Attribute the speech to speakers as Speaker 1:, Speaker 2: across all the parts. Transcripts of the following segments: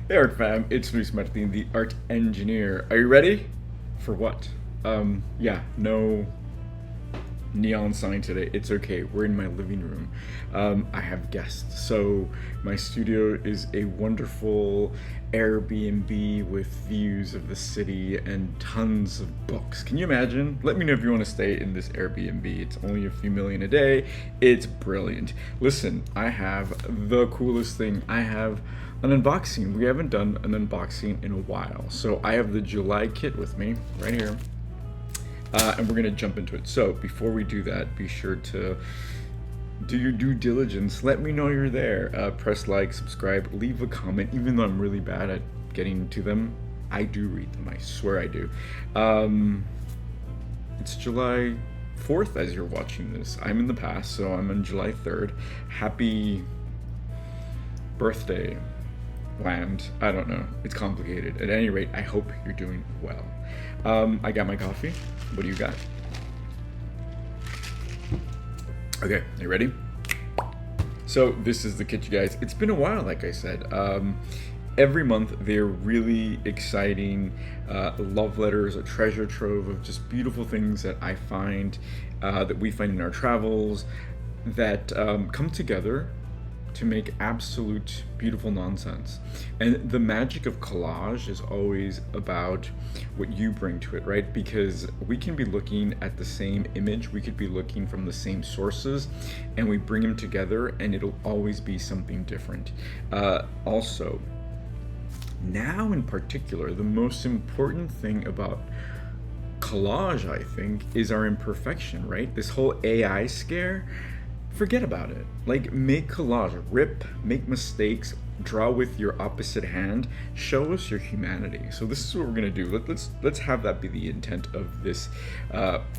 Speaker 1: Hey Art Fam, it's Luis Martin, the art engineer. Are you ready? For what? Yeah, no neon sign today. It's okay. We're in my living room. I have guests. So my studio is a wonderful Airbnb with views of the city and tons of books. Can you imagine? Let me know if you want to stay in this Airbnb. It's only a few million a day. It's brilliant. Listen, I have the coolest thing. I have an unboxing. We haven't done an unboxing in a while. So I have the July kit with me right here. And we're gonna jump into it. So before we do that, be sure to do your due diligence. Let me know you're there. Press like, subscribe, leave a comment. Even though I'm really bad at getting to them, I do read them. I swear I do. It's July 4th as you're watching this. I'm in the past, so I'm on July 3rd. Happy birthday, land. I don't know. It's complicated. At any rate, I hope you're doing well. I got my coffee. What do you got? Okay, you ready? So this is the kit, you guys. It's been a while, like I said. Every month they're really exciting love letters, a treasure trove of just beautiful things that I find, that we find in our travels, that come together to make absolute beautiful nonsense. And the magic of collage is always about what you bring to it, right? Because we can be looking at the same image, we could be looking from the same sources, and we bring them together and it'll always be something different. Also, now in particular, the most important thing about collage, I think, is our imperfection, right? This whole AI scare, forget about it. Like, make collage, rip, make mistakes, draw with your opposite hand, show us your humanity. So this is what we're gonna do. Let's have that be the intent of this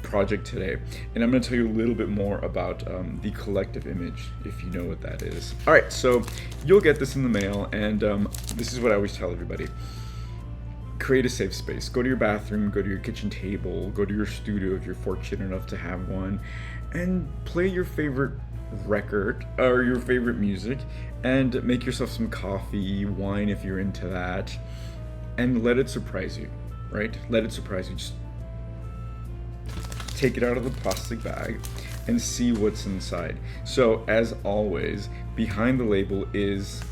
Speaker 1: project today. And I'm gonna tell you a little bit more about the collective image, if you know what that is. All right, so you'll get this in the mail, and this is what I always tell everybody. Create a safe space. Go to your bathroom, go to your kitchen table, go to your studio if you're fortunate enough to have one, and play your favorite record or your favorite music, and make yourself some coffee, wine if you're into that, and let it surprise you, right? Let it surprise you. Just take it out of the plastic bag and see what's inside. So as always, behind the label is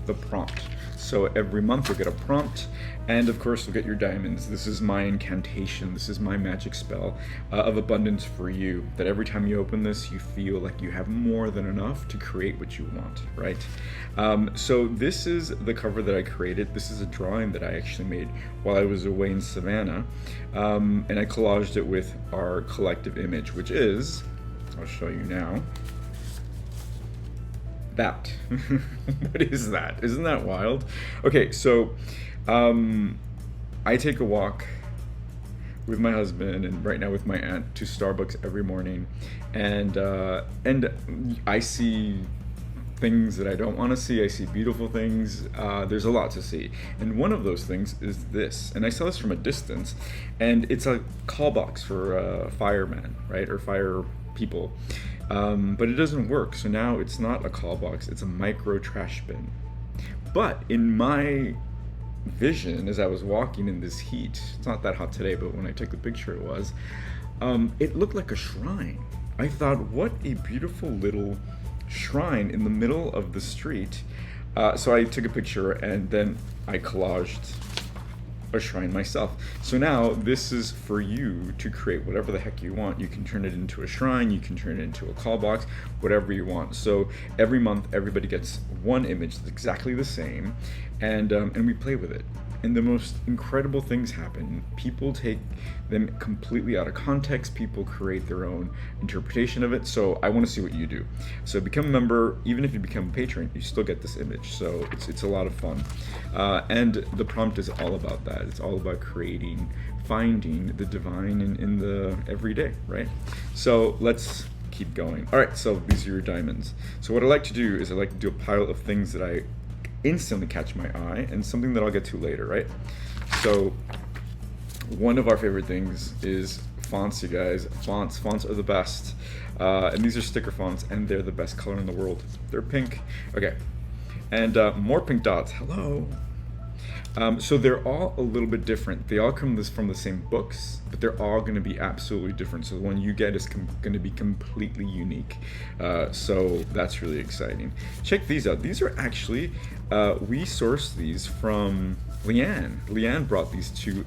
Speaker 1: the prompt. So every month you'll get a prompt, and of course you'll get your diamonds. This is my incantation, this is my magic spell of abundance for you, that every time you open this you feel like you have more than enough to create what you want, right? So this is the cover that I created. This is a drawing that I actually made while I was away in Savannah, and I collaged it with our collective image, which is, I'll show you now, that. What is that? Isn't that wild? Okay, so I take a walk with my husband and right now with my aunt to Starbucks every morning, and I see things that I don't want to see. I see beautiful things. There's a lot to see, and one of those things is this. And I saw this from a distance, and it's a call box for firemen, right, or fire people. But it doesn't work, so now it's not a call box, it's a micro trash bin. But in my vision, as I was walking in this heat, it's not that hot today, but when I took the picture it looked like a shrine. I thought, what a beautiful little shrine in the middle of the street. So I took a picture and then I collaged a shrine myself. So now this is for you to create whatever the heck you want. You can turn it into a shrine, you can turn it into a call box, whatever you want. So every month everybody gets one image that's exactly the same, and we play with it. And the most incredible things happen. People take them completely out of context. People create their own interpretation of it. So I want to see what you do. So become a member. Even if you become a patron, you still get this image. So it's a lot of fun. And the prompt is all about that. It's all about creating, finding the divine in the everyday, right? So let's keep going. All right, so these are your diamonds. So what I like to do is I like to do a pile of things that I instantly catch my eye, and something that I'll get to later, right? So one of our favorite things is fonts, you guys. Fonts are the best, and these are sticker fonts, and they're the best color in the world. They're pink. Okay, and more pink dots. Hello. So they're all a little bit different. They all come from the same books, but they're all going to be absolutely different. So the one you get is going to be completely unique. So that's really exciting. Check these out. These are actually, we sourced these from Leanne. Leanne brought these to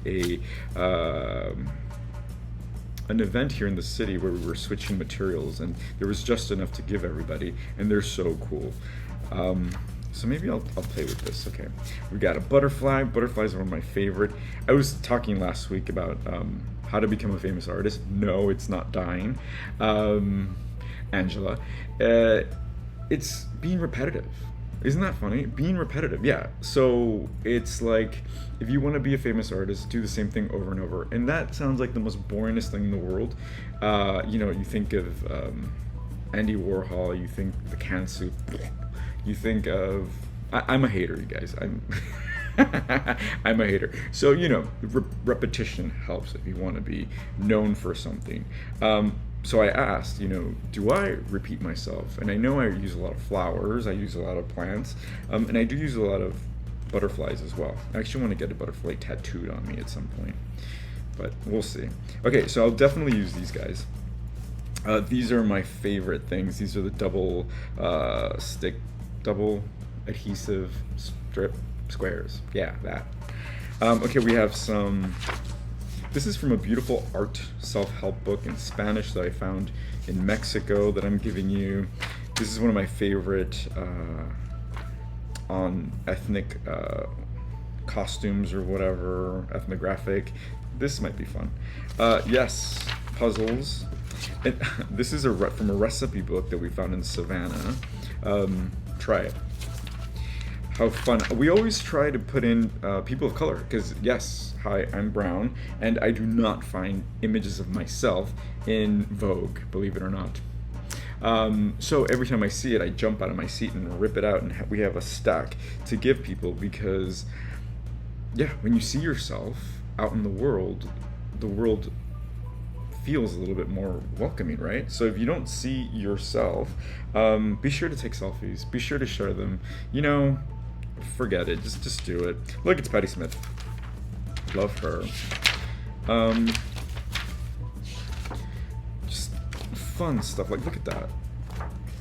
Speaker 1: an event here in the city where we were switching materials, and there was just enough to give everybody, and they're so cool. So maybe I'll play with this. Okay, we got a butterfly. Butterflies are one of my favorite. I was talking last week about how to become a famous artist. No, it's not dying, Angela. It's being repetitive. Isn't that funny? Being repetitive, yeah. So it's like, if you want to be a famous artist, do the same thing over and over. And that sounds like the most boringest thing in the world. You think of Andy Warhol, you think the can soup, you think of... I'm a hater, you guys. I'm a hater. So, repetition helps if you want to be known for something. So I asked, do I repeat myself? And I know I use a lot of flowers, I use a lot of plants, and I do use a lot of butterflies as well. I actually want to get a butterfly tattooed on me at some point, but we'll see. Okay, so I'll definitely use these guys. These are my favorite things. These are the double adhesive strip squares. Yeah, that. Okay, we have some... This is from a beautiful art self-help book in Spanish that I found in Mexico that I'm giving you. This is one of my favorite on ethnic costumes or whatever, ethnographic. This might be fun. Yes, puzzles. And this is from a recipe book that we found in Savannah. Try it. How fun. We always try to put in people of color because, yes, hi, I'm brown, and I do not find images of myself in Vogue, believe it or not. So every time I see it, I jump out of my seat and rip it out, and we have a stack to give people because, yeah, when you see yourself out in the world feels a little bit more welcoming, right? So if you don't see yourself, be sure to take selfies, be sure to share them, forget it, just do it. Look, it's Patti Smith. Love her. Just fun stuff. Like, look at that.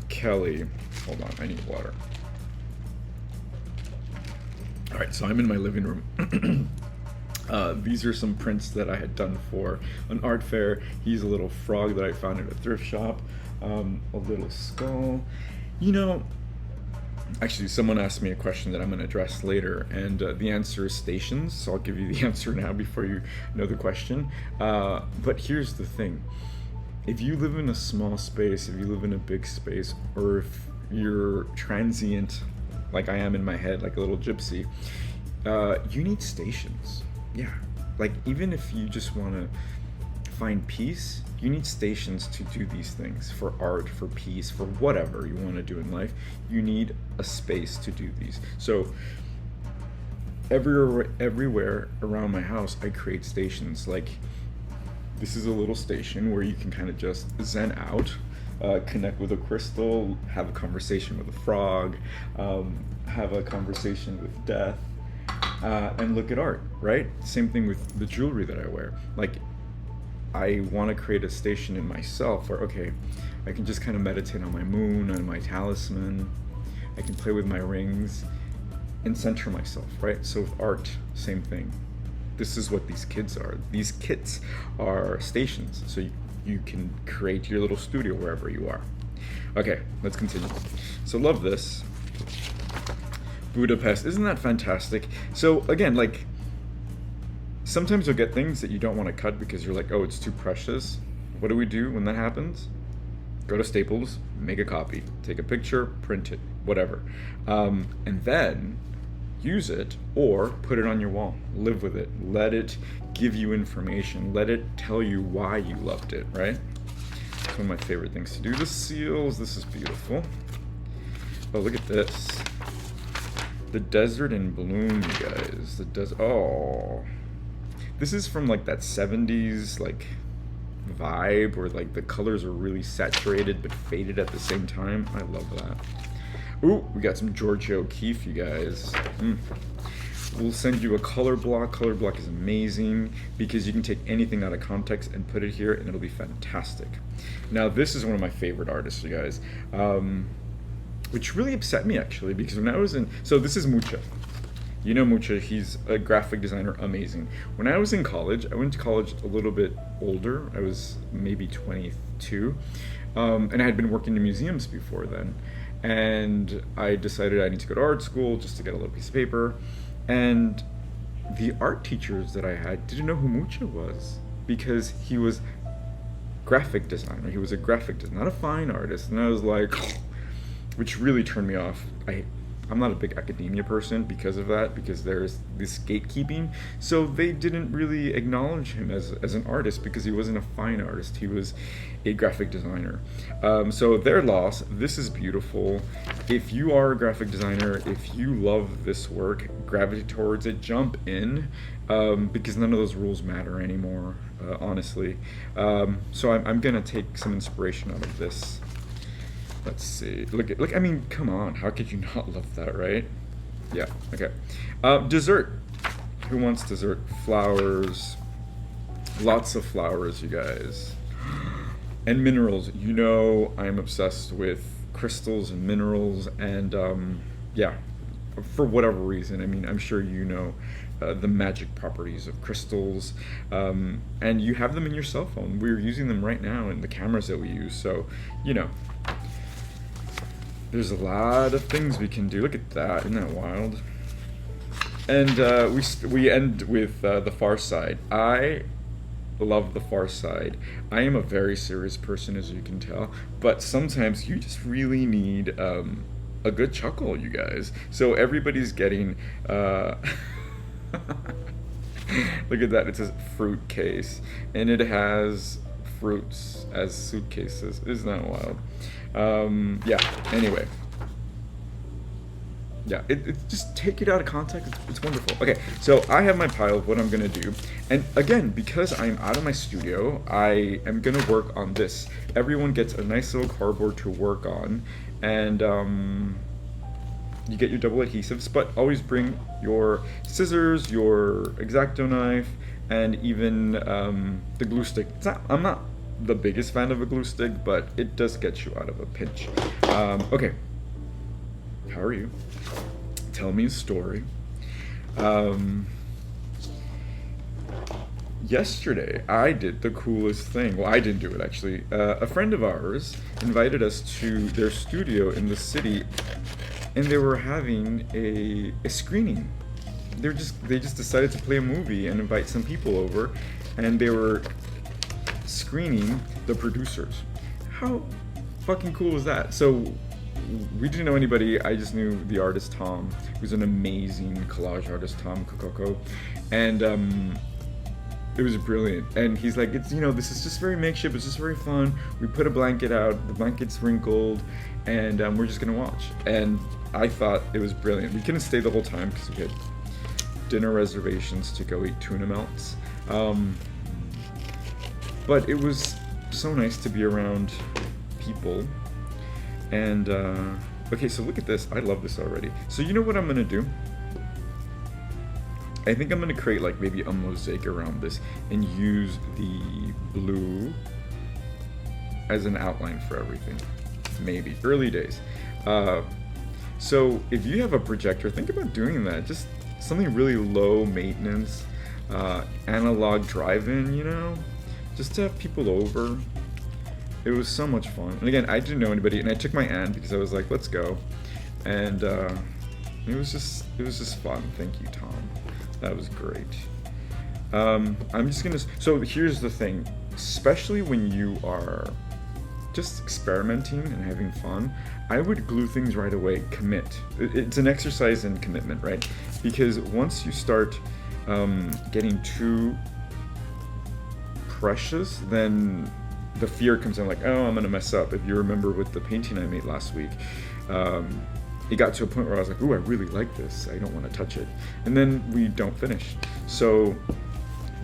Speaker 1: Kelly. Hold on, I need water. Alright, so I'm in my living room. These are some prints that I had done for an art fair. He's a little frog that I found at a thrift shop. A little skull. Actually, someone asked me a question that I'm going to address later, and the answer is stations, so I'll give you the answer now before you know the question. But here's the thing. If you live in a small space, if you live in a big space, or if you're transient, like I am in my head, like a little gypsy, you need stations. Yeah. Like, even if you just want to find peace, you need stations to do these things. For art, for peace, for whatever you want to do in life, you need a space to do these. So everywhere around my house, I create stations. Like, this is a little station where you can kind of just zen out, connect with a crystal, have a conversation with a frog, have a conversation with death, and look at art, right? Same thing with the jewelry that I wear. Like, I want to create a station in myself where, okay, I can just kind of meditate on my moon, on my talisman. I can play with my rings and center myself, right? So with art, same thing. This is what these kits are. These kits are stations. So you can create your little studio wherever you are. Okay, let's continue. So love this. Budapest, isn't that fantastic? So again, like, sometimes you'll get things that you don't want to cut because you're like, oh, it's too precious. What do we do when that happens? Go to Staples, make a copy, take a picture, print it, whatever. And then use it or put it on your wall. Live with it. Let it give you information. Let it tell you why you loved it, right? It's one of my favorite things to do. The seals, this is beautiful. Oh, look at this. The desert in bloom, you guys. The desert, oh. This is from like that 70s like vibe where like the colors are really saturated but faded at the same time. I love that. Ooh, we got some Georgia O'Keeffe, you guys. We'll send you a color block. Color block is amazing because you can take anything out of context and put it here and it'll be fantastic. Now this is one of my favorite artists, you guys, which really upset me actually, because when I was in, so this is Mucha. You know Mucha, he's a graphic designer, amazing. When I was in college, I went to college a little bit older. I was maybe 22, and I had been working in museums before then. And I decided I need to go to art school just to get a little piece of paper. And the art teachers that I had didn't know who Mucha was because he was graphic designer. He was a graphic designer, not a fine artist. And I was like, which really turned me off. I'm not a big academia person because of that, because there's this gatekeeping. So they didn't really acknowledge him as an artist because he wasn't a fine artist. He was a graphic designer. So their loss. This is beautiful. If you are a graphic designer, if you love this work, gravitate towards it, jump in, because none of those rules matter anymore, honestly. So I'm gonna take some inspiration out of this. Let's see. Look. I mean, come on. How could you not love that, right? Yeah. Okay. Dessert. Who wants dessert? Flowers. Lots of flowers, you guys. And minerals. You know, I'm obsessed with crystals and minerals, and yeah, for whatever reason. I mean, I'm sure you know the magic properties of crystals, and you have them in your cell phone. We're using them right now in the cameras that we use. So, you know. There's a lot of things we can do. Look at that, isn't that wild? And we end with The Far Side. I love The Far Side. I am a very serious person, as you can tell, but sometimes you just really need a good chuckle, you guys. So everybody's getting, look at that, it says fruit case, and it has fruits as suitcases. Isn't that wild? Yeah, anyway. Yeah, it just take it out of context. It's wonderful. Okay, so I have my pile of what I'm gonna do. And again, because I'm out of my studio, I am gonna work on this. Everyone gets a nice little cardboard to work on. And you get your double adhesives, but always bring your scissors, your X-Acto knife, and even the glue stick. I'm not the biggest fan of a glue stick, but it does get you out of a pinch. Okay, how are you? Tell me a story. Yesterday, I did the coolest thing. Well, I didn't do it actually. A friend of ours invited us to their studio in the city, and they were having a screening. They just decided to play a movie and invite some people over, and they were screening the producers. How fucking cool is that? So we didn't know anybody. I just knew the artist Tom, who's an amazing collage artist, Tom Kokoko, and it was brilliant. And he's like, it's, you know, this is just very makeshift. It's just very fun. We put a blanket out. The blanket's wrinkled, and we're just gonna watch. And I thought it was brilliant. We couldn't stay the whole time because we had dinner reservations to go eat tuna melts. But it was so nice to be around people. And, okay, so look at this. I love this already. So you know what I'm gonna do? I think I'm gonna create like maybe a mosaic around this and use the blue as an outline for everything. Maybe. Early days. So if you have a projector, think about doing that. Just something really low maintenance, analog drive-in, you know? Just to have people over. It was so much fun. And again, I didn't know anybody, and I took my aunt because I was like, let's go. And it was just fun. Thank you, Tom. That was great. I'm just gonna, so here's the thing, especially when you are just experimenting and having fun, I would glue things right away, commit. It's an exercise in commitment, right? Because once you start getting too precious, then the fear comes in like, oh, I'm gonna mess up. If you remember with the painting I made last week, it got to a point where I was like, ooh, I really like this. I don't want to touch it. And then we don't finish. So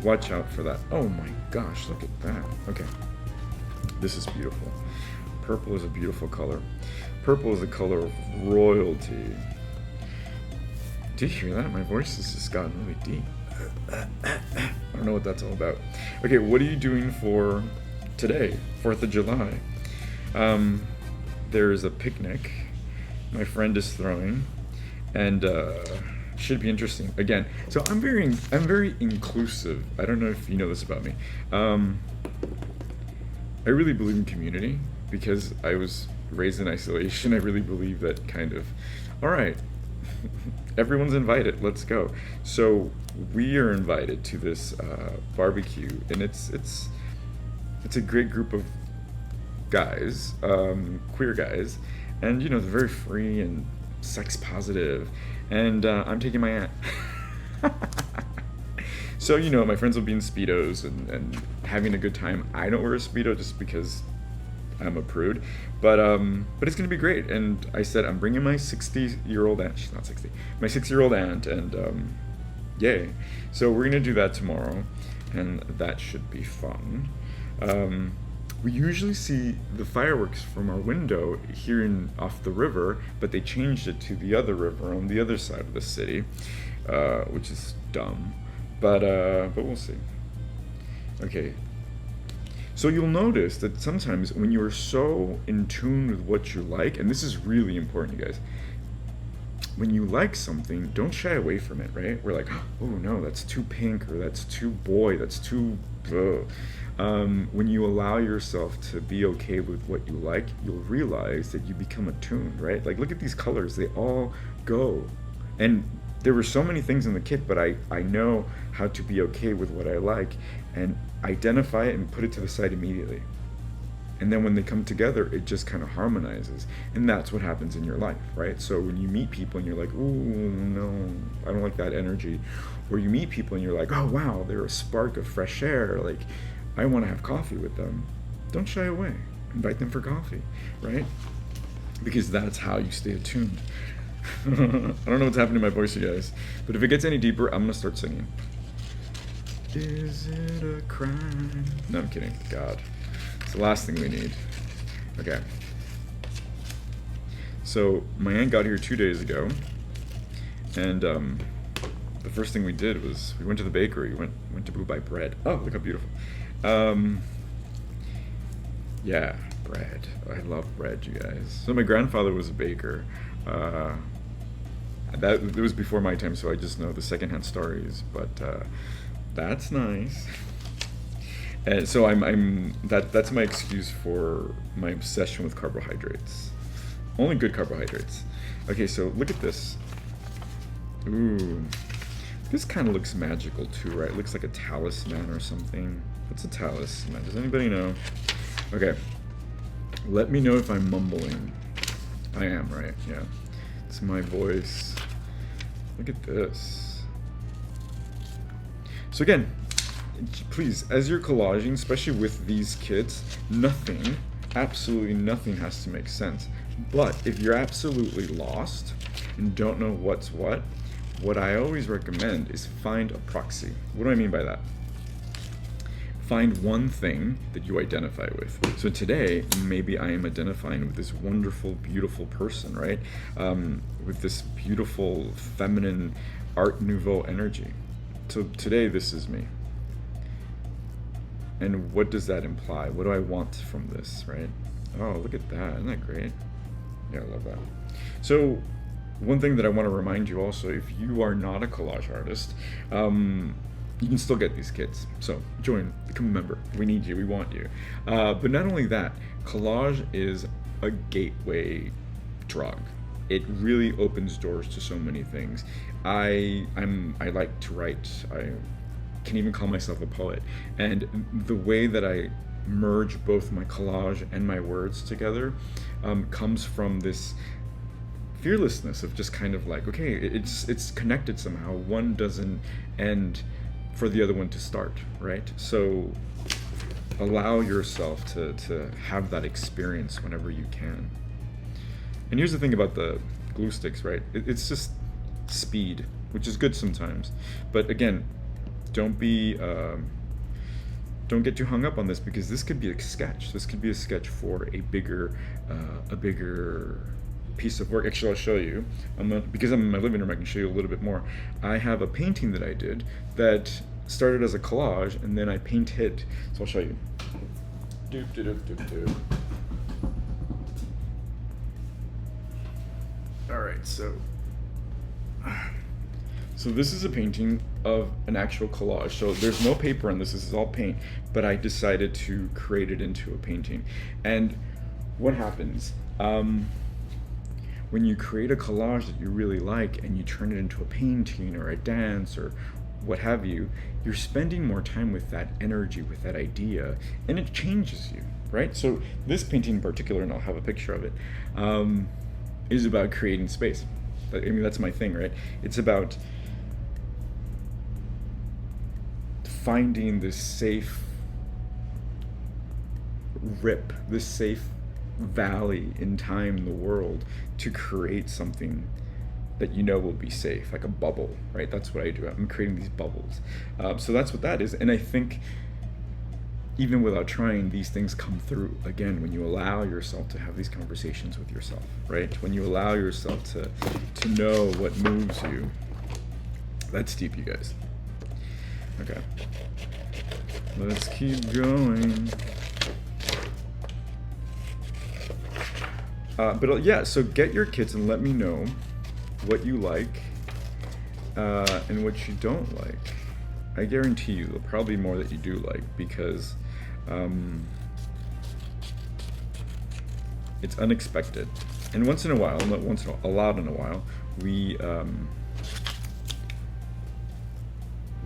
Speaker 1: watch out for that. Oh my gosh, look at that. Okay, this is beautiful. Purple is a beautiful color. Purple is the color of royalty. Did you hear that? My voice has just gotten really deep. I don't know what that's all about. Okay, what are you doing for today, 4th of July? There's a picnic my friend is throwing, and should be interesting. Again, so I'm very inclusive. I don't know if you know this about me. I really believe in community because I was raised in isolation. I really believe that kind of, all right, everyone's invited, let's go. So we are invited to this barbecue, and it's a great group of guys, queer guys, and they're very free and sex positive, and I'm taking my aunt. So my friends will be in Speedos and having a good time. I don't wear a Speedo just because I'm a prude, but it's gonna be great. And I said I'm bringing my 60-year-old aunt. She's not 60. My 6-year-old aunt, and yay! So we're gonna do that tomorrow, and that should be fun. We usually see the fireworks from our window here off the river, but they changed it to the other river on the other side of the city, which is dumb. But we'll see. Okay. So you'll notice that sometimes when you are so in tune with what you like, and this is really important, you guys, when you like something, don't shy away from it, right? We're like, oh no, that's too pink, or that's too boy, that's too... when you allow yourself to be okay with what you like, you'll realize that you become attuned, right? Like, look at these colors, they all go. And there were so many things in the kit, but I know how to be okay with what I like and identify it and put it to the side immediately. And then when they come together, it just kind of harmonizes. And that's what happens in your life, right? So when you meet people and you're like, ooh, no, I don't like that energy. Or you meet people and you're like, oh, wow, they're a spark of fresh air. Like, I want to have coffee with them. Don't shy away. Invite them for coffee, right? Because that's how you stay attuned. I don't know what's happening to my voice, you guys. But if it gets any deeper, I'm going to start singing. Is it a crime? No, I'm kidding. God. It's the last thing we need. Okay. So, my aunt got here 2 days ago. And the first thing we did was we went to the bakery. Went to go buy bread. Oh, look how beautiful. Yeah, bread. I love bread, you guys. So my grandfather was a baker. It was before my time, so I just know the secondhand stories. But that's nice. And so that's my excuse for my obsession with carbohydrates. Only good carbohydrates. Okay, so look at this. Ooh, this kind of looks magical too, right? It looks like a talisman or something. What's a talisman? Does anybody know? Okay, let me know if I'm mumbling. I am, right? Yeah. It's my voice. Look at this. So again, please, as you're collaging, especially with these kits, nothing, absolutely nothing has to make sense. But if you're absolutely lost and don't know what's what I always recommend is find a proxy. What do I mean by that? Find one thing that you identify with. So today, maybe I am identifying with this wonderful, beautiful person, right? With this beautiful, feminine, Art Nouveau energy. So today, this is me. And what does that imply? What do I want from this, right? Oh, look at that. Isn't that great? Yeah, I love that. So one thing that I want to remind you also, if you are not a collage artist, you can still get these kits. So join, become a member. We need you, we want you. But not only that, collage is a gateway drug. It really opens doors to so many things. I like to write. I can even call myself a poet. And the way that I merge both my collage and my words together comes from this fearlessness of just kind of like, okay, it's connected somehow. One doesn't end for the other one to start, right? So allow yourself to have that experience whenever you can. And here's the thing about the glue sticks, right? It's just speed, which is good sometimes. But again, don't get too hung up on this, because this could be a sketch. This could be a sketch for a bigger piece of work. Actually, I'll show you. Because I'm in my living room, I can show you a little bit more. I have a painting that I did that started as a collage, and then I paint hid. So I'll show you. Doop, doop, doop, doop, doop. All right, so this is a painting of an actual collage. So there's no paper on this. This is all paint, but I decided to create it into a painting. And what happens? When you create a collage that you really like and you turn it into a painting or a dance or what have you, you're spending more time with that energy, with that idea, and it changes you, right? So this painting in particular, and I'll have a picture of it, is about creating space. I mean, that's my thing, right? It's about finding this safe rip, this safe valley in time in the world to create something that you know will be safe, like a bubble, right? That's what I do. I'm creating these bubbles. So that's what that is. And I think even without trying, these things come through again when you allow yourself to have these conversations with yourself, right? When you allow yourself to know what moves you. That's deep, you guys. Okay. Let's keep going. But yeah, so get your kits and let me know what you like and what you don't like. I guarantee you there'll probably be more that you do like, because it's unexpected. And once in a while, not once in a lot in a while, we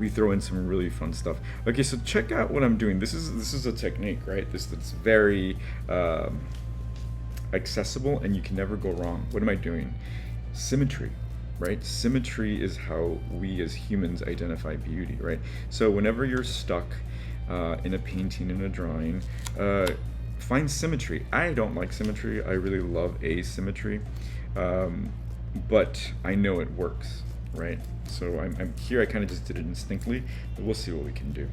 Speaker 1: throw in some really fun stuff. Okay, so check out what I'm doing. This is a technique, right? That's very accessible, and you can never go wrong. What am I doing? Symmetry, right? Symmetry is how we as humans identify beauty, right? So whenever you're stuck in a painting, in a drawing, find symmetry. I don't like symmetry. I really love asymmetry, but I know it works, right? So I'm here. I kind of just did it instinctively, but we'll see what we can do.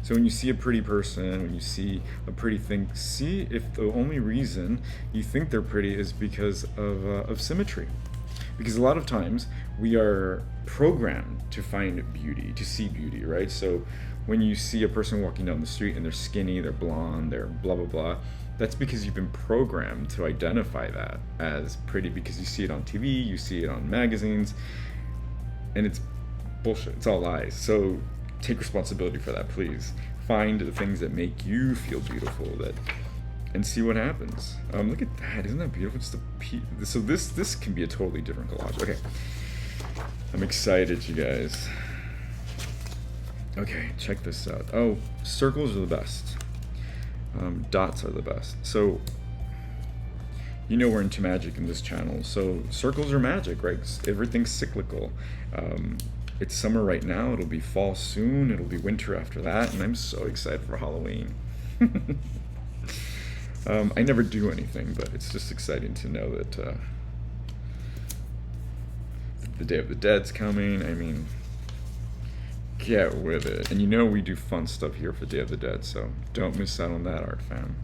Speaker 1: So when you see a pretty person, when you see a pretty thing, see if the only reason you think they're pretty is because of symmetry. Because a lot of times we are programmed to find beauty, to see beauty, right? So when you see a person walking down the street and they're skinny, they're blonde, they're blah, blah, blah, that's because you've been programmed to identify that as pretty because you see it on TV, you see it on magazines, and it's bullshit. It's all lies. So take responsibility for that, please. Find the things that make you feel beautiful, and see what happens. Look at that, isn't that beautiful? Just so this can be a totally different collage. Okay, I'm excited, you guys. Okay, check this out. Oh, circles are the best. Dots are the best. So, you know we're into magic in this channel. So circles are magic, right? Everything's cyclical. It's summer right now, it'll be fall soon, it'll be winter after that, and I'm so excited for Halloween. I never do anything, but it's just exciting to know that the Day of the Dead's coming. I mean, get with it. And you know we do fun stuff here for Day of the Dead, so don't miss out on that, art fam.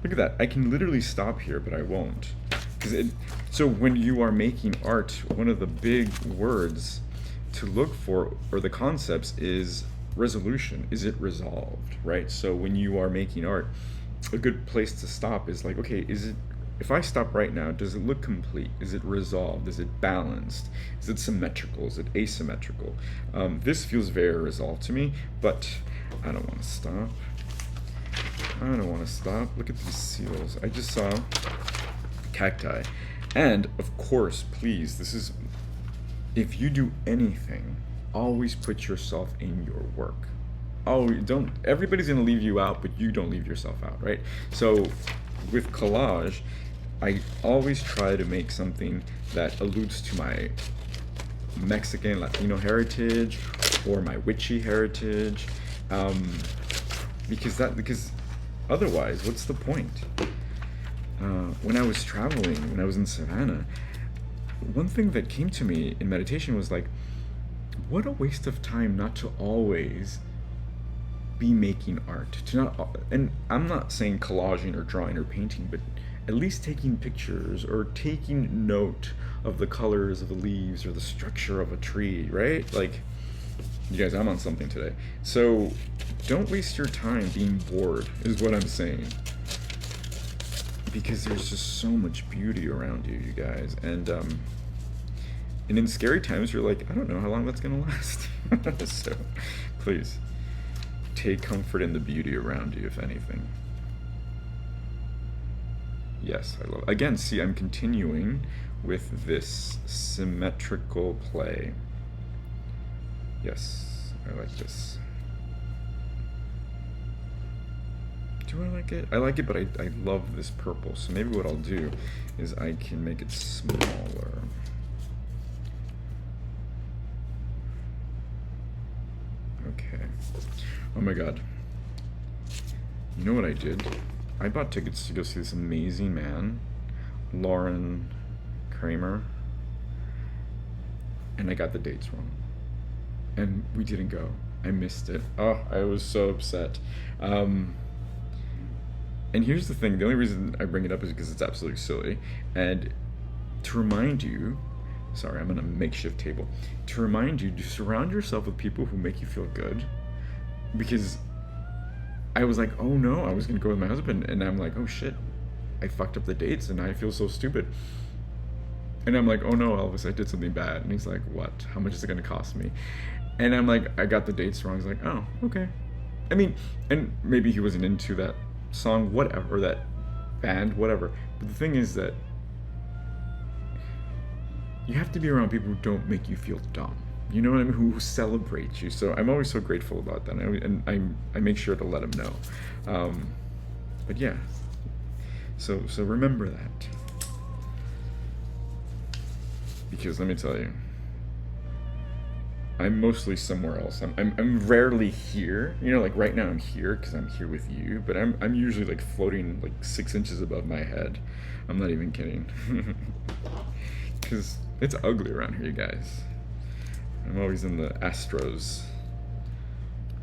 Speaker 1: Look at that, I can literally stop here, but I won't. So when you are making art, one of the big words to look for, or the concepts, is resolution. Is it resolved, right? So when you are making art, a good place to stop is like, okay, if I stop right now, does it look complete? Is it resolved? Is it balanced? Is it symmetrical? Is it asymmetrical? This feels very resolved to me, but I don't want to stop. I don't want to stop. Look at these seals. I just saw cacti. And of course, please, if you do anything, always put yourself in your work. Oh, everybody's gonna leave you out, but you don't leave yourself out, right? So with collage, I always try to make something that alludes to my Mexican, Latino heritage, or my witchy heritage, because otherwise, what's the point? When I was traveling, when I was in Savannah, one thing that came to me in meditation was like, what a waste of time not to always be making art. And I'm not saying collaging or drawing or painting, but at least taking pictures or taking note of the colors of the leaves or the structure of a tree, right? Like, you guys, I'm on something today. So don't waste your time being bored, is what I'm saying. Because there's just so much beauty around you, you guys. And in scary times, you're like, I don't know how long that's gonna last. So please, take comfort in the beauty around you, if anything. Yes, I love it. Again, see, I'm continuing with this symmetrical play. Yes, I like this. Do I like it? I like it, but I love this purple. So maybe what I'll do is I can make it smaller. Okay. Oh my god. You know what I did? I bought tickets to go see this amazing man, Lauren Kramer, and I got the dates wrong. And we didn't go. I missed it. Oh, I was so upset. And here's the thing, the only reason I bring it up is because it's absolutely silly. And to remind you, sorry, I'm on a makeshift table. To remind you to surround yourself with people who make you feel good. Because I was like, oh no, I was gonna go with my husband, and I'm like, oh shit, I fucked up the dates and I feel so stupid. And I'm like, oh no, Elvis, I did something bad. And he's like, what? How much is it gonna cost me? And I'm like, I got the dates wrong. He's like, oh, okay. I mean, and maybe he wasn't into that song, whatever, or that band, whatever. But the thing is that you have to be around people who don't make you feel dumb. You know what I mean? Who celebrate you. So I'm always so grateful about that, and I make sure to let them know. But yeah, so remember that, because let me tell you, I'm mostly somewhere else. I'm rarely here. You know, like right now I'm here because I'm here with you, but I'm usually like floating like 6 inches above my head. I'm not even kidding, because it's ugly around here, you guys. I'm always in the Astros,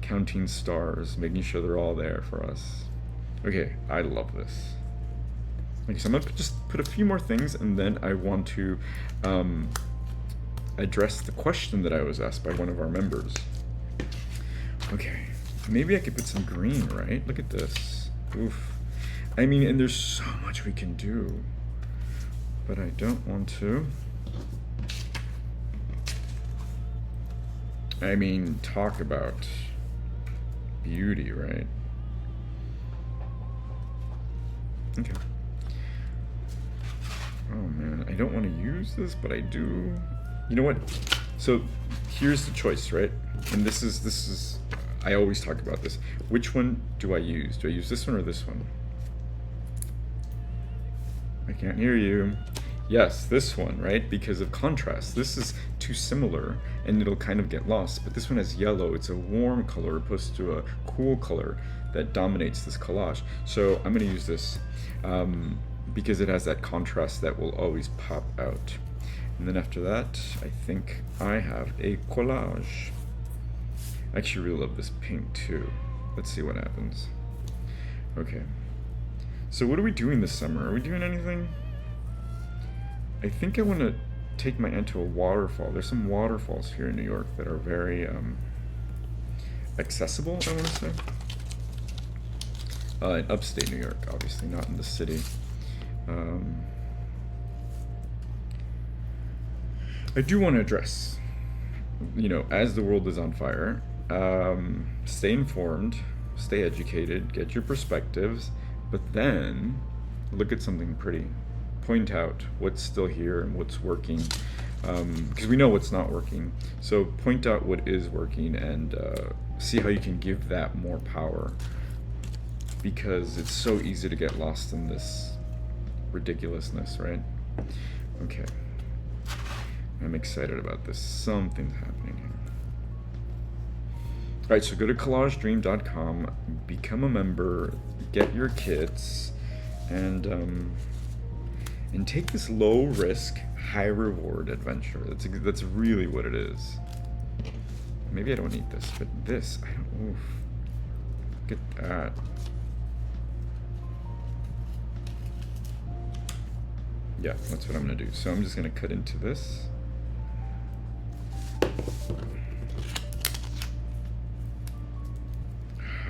Speaker 1: counting stars, making sure they're all there for us. Okay, I love this. Okay, so I'm gonna just put a few more things, and then I want to address the question that I was asked by one of our members. Okay, maybe I could put some green, right? Look at this. Oof. I mean, and there's so much we can do, but I don't want to. I mean, talk about beauty, right? Okay. Oh man, I don't want to use this, but I do. You know what? So here's the choice, right? And this is I always talk about this. Which one do I use? Do I use this one or this one? I can't hear you. Yes, this one, right? Because of contrast. This is too similar and it'll kind of get lost. But this one has yellow. It's a warm color opposed to a cool color that dominates this collage. So I'm going to use this because it has that contrast that will always pop out. And then after that, I think I have a collage. I actually really love this pink too. Let's see what happens. Okay. So what are we doing this summer? Are we doing anything? I think I want to take my aunt to a waterfall. There's some waterfalls here in New York that are very accessible, I want to say. In upstate New York, obviously, not in the city. I do want to address, you know, as the world is on fire, stay informed, stay educated, get your perspectives, but then look at something pretty. Point out what's still here and what's working, because we know what's not working. So point out what is working and see how you can give that more power, because it's so easy to get lost in this ridiculousness, right? Okay, I'm excited about this. Something's happening here. All right, so go to collagedream.com, become a member, get your kits, and take this low risk, high reward adventure. That's really what it is. Maybe I don't need this, but this, I don't, oof. Look at that. Yeah, that's what I'm gonna do. So I'm just gonna cut into this.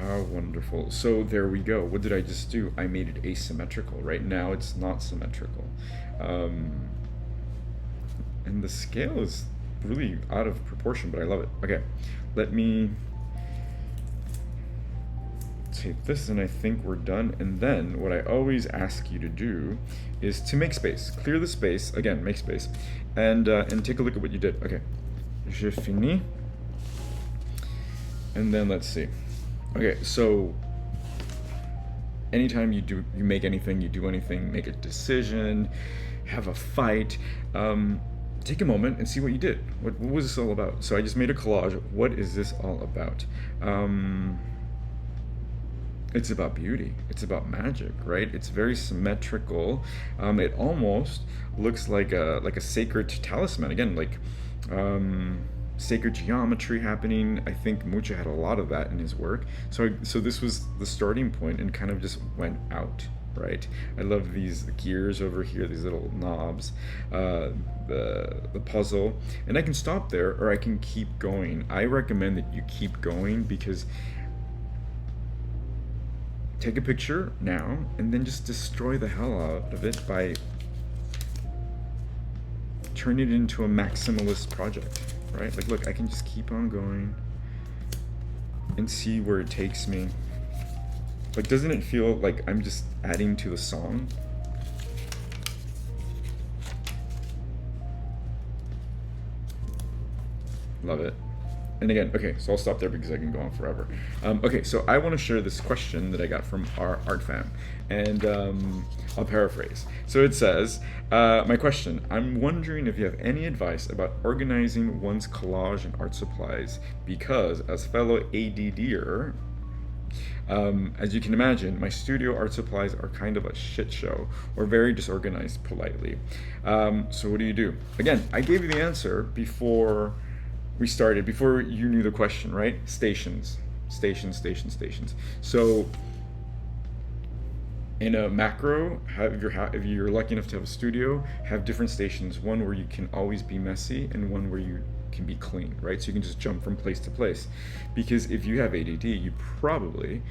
Speaker 1: How wonderful. So there we go. What did I just do? I made it asymmetrical. Right now it's not symmetrical. And the scale is really out of proportion, but I love it. Okay, let me take this, and I think we're done. And then what I always ask you to do is to make space. Clear the space. Again, make space. And take a look at what you did. Okay, j'ai fini. And then let's see. Okay, so anytime you make anything, you do anything, make a decision, have a fight, take a moment and see what you did. What was this all about? So I just made a collage. What is this all about? It's about beauty. It's about magic, right? It's very symmetrical. It almost looks like a sacred talisman. Again, like sacred geometry happening. I think Mucha had a lot of that in his work. So this was the starting point and kind of just went out, right? I love these gears over here, these little knobs, the puzzle. And I can stop there or I can keep going. I recommend that you keep going because take a picture now and then just destroy the hell out of it by turning it into a maximalist project. Right? Like, look, I can just keep on going and see where it takes me. Like, doesn't it feel like I'm just adding to the song? Love it. And again, okay, so I'll stop there because I can go on forever. Okay, so I want to share this question that I got from our art fam, and I'll paraphrase. So it says, my question, I'm wondering if you have any advice about organizing one's collage and art supplies, because as fellow ADDer, as you can imagine, my studio art supplies are kind of a shit show, or very disorganized politely. So what do you do? Again, I gave you the answer before we started, before you knew the question, right? Stations. So in a macro, if you're lucky enough to have a studio, have different stations. One where you can always be messy and one where you can be clean, right? So you can just jump from place to place. Because if you have ADD, you probably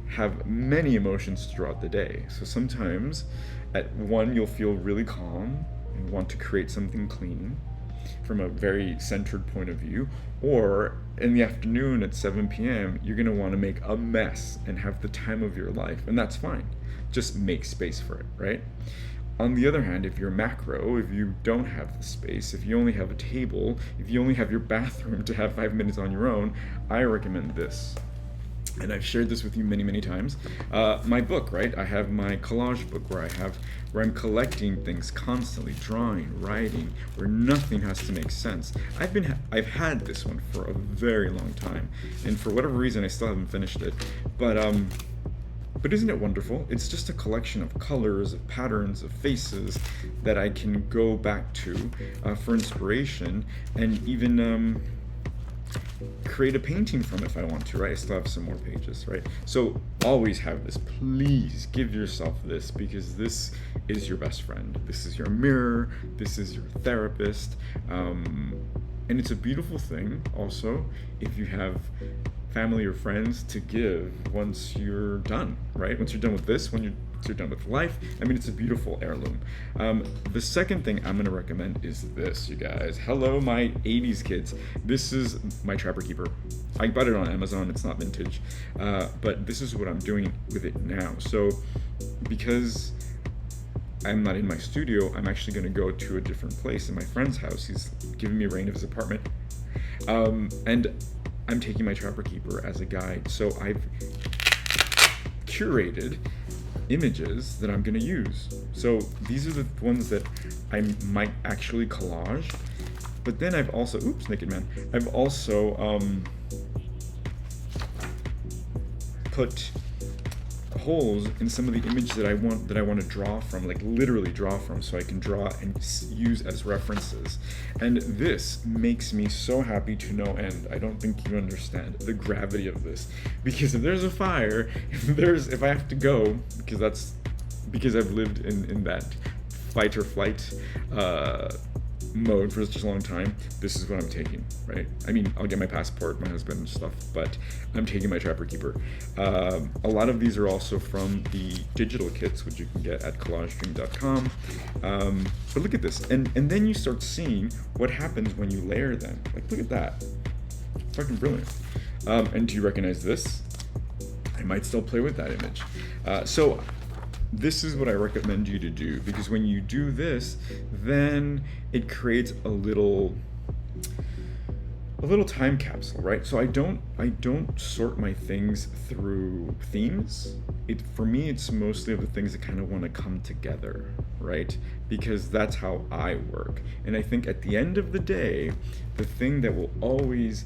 Speaker 1: have many emotions throughout the day. So sometimes at one, you'll feel really calm and want to create something clean from a very centered point of view, or in the afternoon at 7 p.m. you're going to want to make a mess and have the time of your life, and that's fine. Just make space for it, right? On the other hand, if you're macro, if you don't have the space, if you only have a table, if you only have your bathroom to have 5 minutes on your own, I recommend this. And I've shared this with you many times. My book, right? I have my collage book where I'm collecting things constantly, drawing, writing, where nothing has to make sense. I've had this one for a very long time, and for whatever reason, I still haven't finished it. But isn't it wonderful? It's just a collection of colors, of patterns, of faces that I can go back to for inspiration, and even create a painting from if I want to, right? I still have some more pages, right? So always have this. Please give yourself this, because this is your best friend. This is your mirror. This is your therapist. And it's a beautiful thing also if you have family or friends to give once you're done, right? Once you're done with this, when you're done with life. I mean, it's a beautiful heirloom. The second thing I'm going to recommend is this, you guys. Hello, my 80s kids. This is my Trapper Keeper. I bought it on Amazon. It's not vintage. But this is what I'm doing with it now. So because I'm not in my studio, I'm actually going to go to a different place in my friend's house. He's giving me a rain of his apartment. And I'm taking my Trapper Keeper as a guide. So I've curated images that I'm going to use. So these are the ones that I might actually collage, but then I've also, oops, naked man, I've also put holes in some of the images that I want to draw from, like literally draw from, so I can draw and use as references. And this makes me so happy to no end. I don't think you understand the gravity of this, because if there's a fire, if I have to go, because I've lived in that fight or flight mode for such a long time, this is what I'm taking, right? I mean, I'll get my passport, my husband and stuff, but I'm taking my Trapper Keeper. A lot of these are also from the digital kits, which you can get at collagedream.com. But look at this, and then you start seeing what happens when you layer them. Like, look at that, fucking brilliant. And do you recognize this? I might still play with that image. So this is what I recommend you to do, because when you do this, then it creates a little time capsule, right? So I don't sort my things through themes. For me, it's mostly of the things that kind of want to come together, right? Because that's how I work. And I think at the end of the day, the thing that will always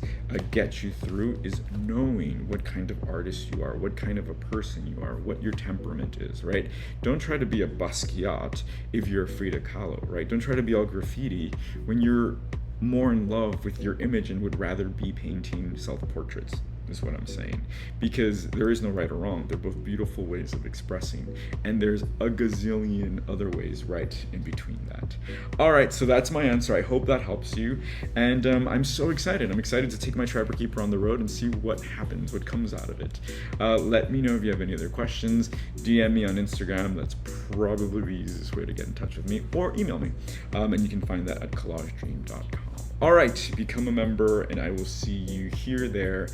Speaker 1: get you through is knowing what kind of artist you are, what kind of a person you are, what your temperament is, right? Don't try to be a Basquiat if you're a Frida Kahlo, right? Don't try to be all graffiti when you're more in love with your image and would rather be painting self-portraits, is what I'm saying. Because there is no right or wrong. They're both beautiful ways of expressing, and there's a gazillion other ways right in between that. All right, so that's my answer. I hope that helps you, and I'm so excited. I'm excited to take my Trapper Keeper on the road and see what happens, what comes out of it. Let me know if you have any other questions. DM me on Instagram. That's probably the easiest way to get in touch with me, or email me, and you can find that at collagedream.com. All right, become a member, and I will see you here, there,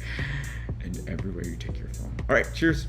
Speaker 1: and everywhere you take your phone. All right, cheers.